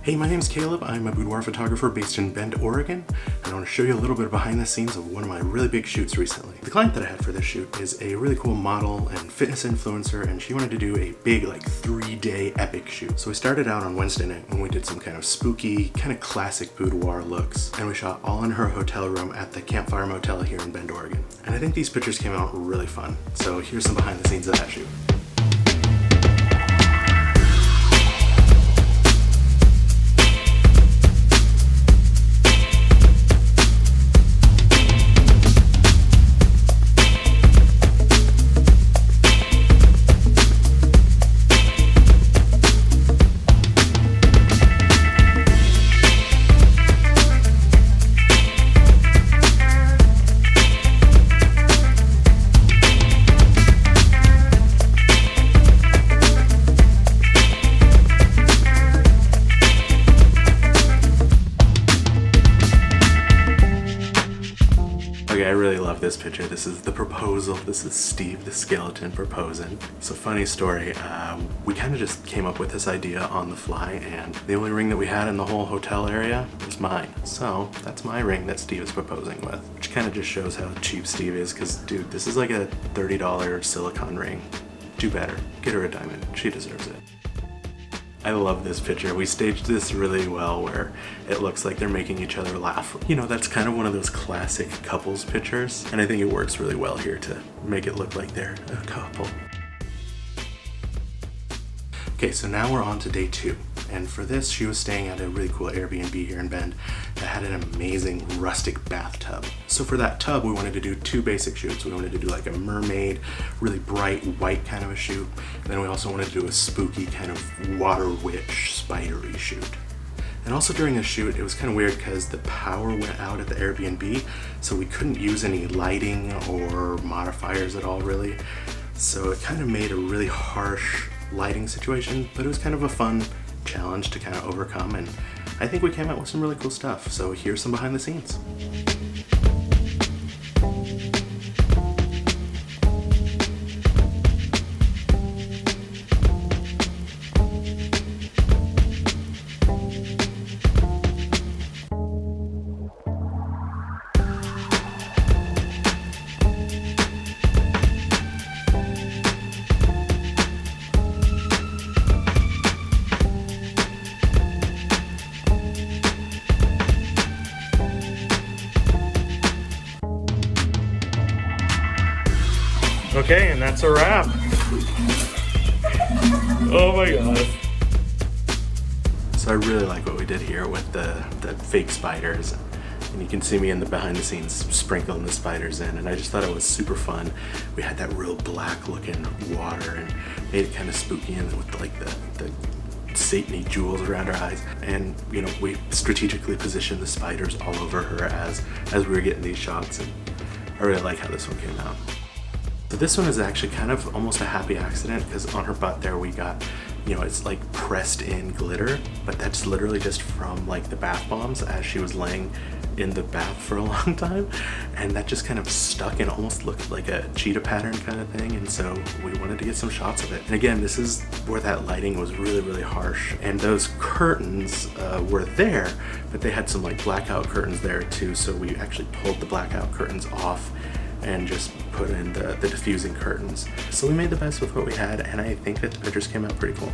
Hey, my name's Caleb. I'm a boudoir photographer based in Bend, Oregon, and I want to show you a little bit behind the scenes of one of my really big shoots recently. The client that I had for this shoot is a really cool model and fitness influencer, and she wanted to do a big, like 3-day epic shoot. So we started out on Wednesday night when we did some kind of spooky, kind of classic boudoir looks, and we shot all in her hotel room at the Campfire Motel here in Bend, Oregon. And I think these pictures came out really fun. So here's some behind the scenes of that shoot. Okay, I really love this picture. This is the proposal. This is Steve the skeleton proposing. It's a funny story. We kind of just came up with this idea on the fly, and the only ring that we had in the whole hotel area was mine. So that's my ring that Steve is proposing with, which kind of just shows how cheap Steve is, because dude, this is like a $30 silicone ring. Do better. Get her a diamond. She deserves it. I love this picture. We staged this really well where it looks like they're making each other laugh. You know, that's kind of one of those classic couples pictures, and I think it works really well here to make it look like they're a couple. Okay, so now we're on to day 2. And for this, she was staying at a really cool Airbnb here in Bend that had an amazing rustic bathtub. So for that tub, we wanted to do 2 basic shoots. We wanted to do like a mermaid, really bright white kind of a shoot. And then we also wanted to do a spooky kind of water witch spidery shoot. And also during the shoot, it was kind of weird because the power went out at the Airbnb, so we couldn't use any lighting or modifiers at all really. So it kind of made a really harsh lighting situation, but it was kind of a fun challenge to kind of overcome, and I think we came out with some really cool stuff. So here's some behind the scenes. Okay, and that's a wrap. Oh my god. So I really like what we did here with the fake spiders. And you can see me in the behind the scenes sprinkling the spiders in, and I just thought it was super fun. We had that real black looking water and made it kind of spooky, and with like the Satan-y jewels around her eyes. And you know, we strategically positioned the spiders all over her as we were getting these shots, and I really like how this one came out. So this one is actually kind of almost a happy accident, because on her butt there we got, you know, it's like pressed in glitter, but that's literally just from like the bath bombs as she was laying in the bath for a long time, and that just kind of stuck and almost looked like a cheetah pattern kind of thing, and so we wanted to get some shots of it. And again, this is where that lighting was really harsh, and those curtains were there, but they had some like blackout curtains there too, so we actually pulled the blackout curtains off and just put in the diffusing curtains. So we made the best with what we had, and I think that the pictures came out pretty cool.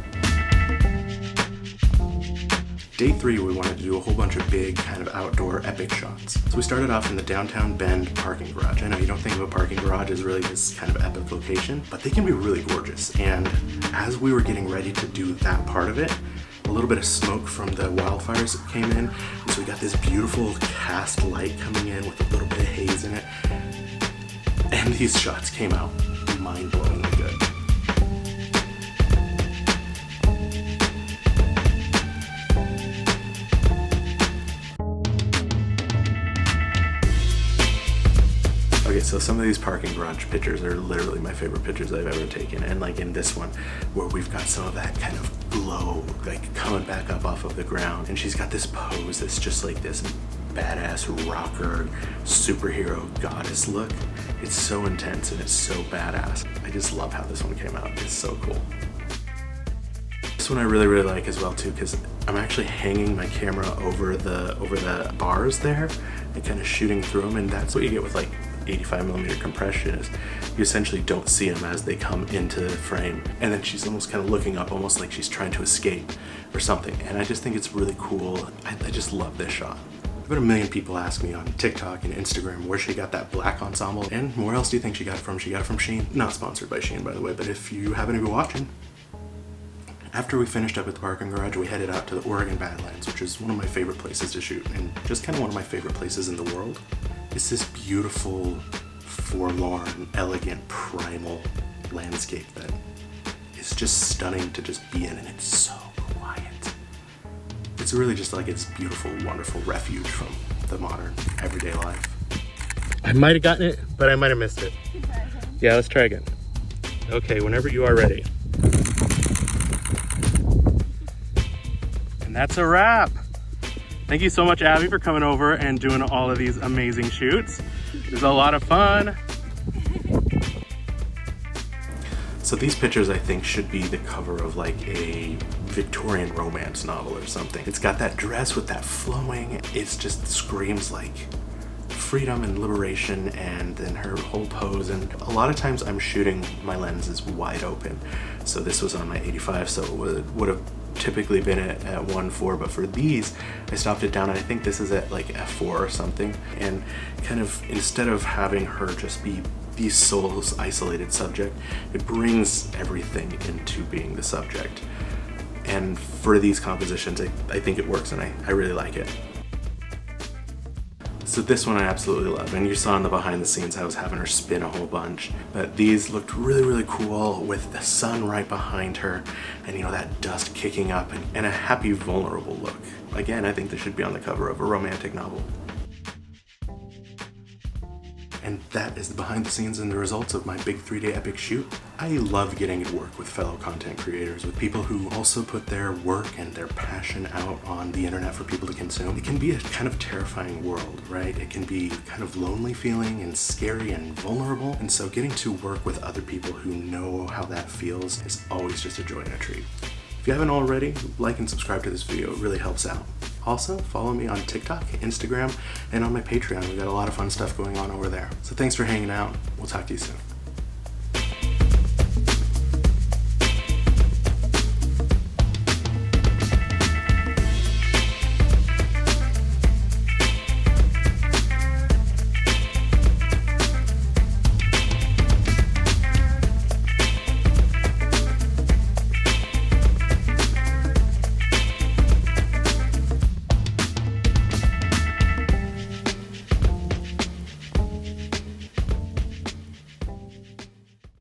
Day 3, we wanted to do a whole bunch of big kind of outdoor epic shots. So we started off in the downtown Bend parking garage. I know you don't think of a parking garage as really this kind of epic location, but they can be really gorgeous. And as we were getting ready to do that part of it, a little bit of smoke from the wildfires came in, and so we got this beautiful cast light coming in with a little bit of haze in it. And these shots came out mind-blowingly good. Okay, so some of these parking garage pictures are literally my favorite pictures I've ever taken. And like in this one, where we've got some of that kind of glow, like coming back up off of the ground. And she's got this pose that's just like this badass rocker, superhero goddess look. It's so intense and it's so badass. I just love how this one came out. It's so cool. This one I really like as well too, because I'm actually hanging my camera over the bars there and kind of shooting through them, and that's what you get with like 85mm compression is you essentially don't see them as they come into the frame. And then she's almost kind of looking up, almost like she's trying to escape or something. And I just think it's really cool. I just love this shot. I've had a million people ask me on TikTok and Instagram where she got that black ensemble, and where else do you think she got it from? She got it from Shein. Not sponsored by Shein, by the way, but if you happen to be watching. After we finished up at the parking garage, we headed out to the Oregon Badlands, which is one of my favorite places to shoot, and just kind of one of my favorite places in the world. It's this beautiful, forlorn, elegant, primal landscape that is just stunning to just be in, and it's so quiet. It's really just like it's beautiful, wonderful refuge from the modern, everyday life. I might have gotten it, but I might have missed it. Yeah, let's try again. Okay, whenever you are ready. And that's a wrap. Thank you so much, Abby, for coming over and doing all of these amazing shoots. It was a lot of fun. So these pictures, I think, should be the cover of like a Victorian romance novel or something. It's got that dress with that flowing, it just screams like freedom and liberation, and then her whole pose. And a lot of times I'm shooting, my lens is wide open. So this was on my 85, so it would have typically been at 1.4, but for these I stopped it down, and I think this is at like f4 or something, and kind of instead of having her just be the sole isolated subject, it brings everything into being the subject. And for these compositions, I think it works, and I really like it. So this one I absolutely love, and you saw in the behind the scenes I was having her spin a whole bunch, but these looked really, really cool with the sun right behind her, and you know, that dust kicking up, and a happy, vulnerable look. Again, I think this should be on the cover of a romantic novel. And that is the behind the scenes and the results of my big 3-day epic shoot. I love getting to work with fellow content creators, with people who also put their work and their passion out on the internet for people to consume. It can be a kind of terrifying world, right? It can be kind of lonely feeling and scary and vulnerable. And so getting to work with other people who know how that feels is always just a joy and a treat. If you haven't already, like and subscribe to this video, it really helps out. Also, follow me on TikTok, Instagram, and on my Patreon. We got a lot of fun stuff going on over there. So thanks for hanging out. We'll talk to you soon.